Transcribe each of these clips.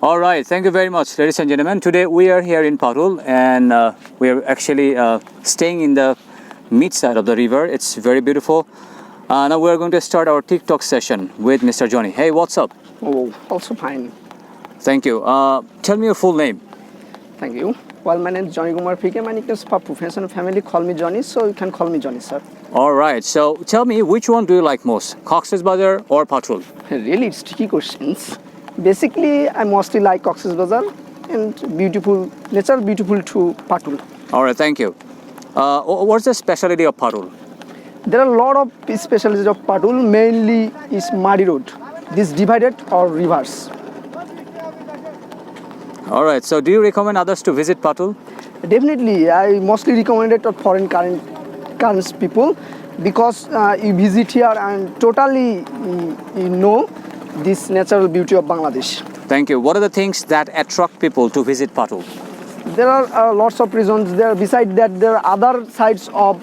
All right, thank you very much, ladies and gentlemen. Today we are here in Patul, and we are actually staying in the mid side of the river. It's very beautiful. Now we are going to start our Tik-Tok session with Mr. Johnny. Hey, what's up? Oh, also fine. Thank you. Tell me your full name. Thank you. Well, my name is Johnny Kumar P.K. My nickname is Papu. Friends and family call me Johnny, so you can call me Johnny, sir. All right, so tell me, which one do you like most, Cox's Bazar or Patul? Really, it's tricky questions. Basically, I mostly like Cox's Bazar and beautiful, nature beautiful to Patul. All right, thank you. What's the specialty of Patul? There are a lot of specialties of Patul, mainly is muddy road. This divided or rivers. All right, so do you recommend others to visit Patul? Definitely, I mostly recommend it to foreign current people because you visit here and totally you know this natural beauty of Bangladesh. Thank you. What are the things that attract people to visit Patul? There are lots of reasons. Besides that, there are other sides of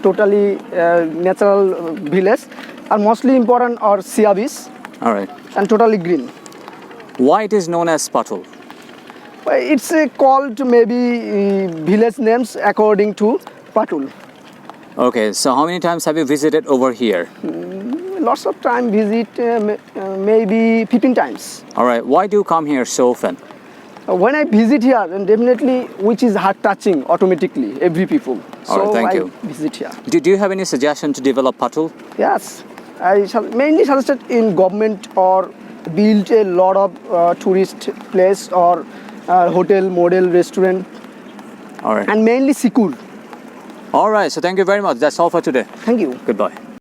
totally natural village. Are mostly important are sea beach. All right. And totally green. Why it is known as Patul? It's called maybe village names according to Patul. Okay, so how many times have you visited over here? Lots of time visit, maybe 15 times. All right, why do you come here so often? When I visit here, then definitely, which is heart touching automatically, every people. All right, thank you. I visit here. Do you have any suggestion to develop Patul? Yes, I mainly suggested in government or build a lot of tourist place or hotel, model, restaurant. All right. And mainly secure. All right, so thank you very much. That's all for today. Thank you. Goodbye.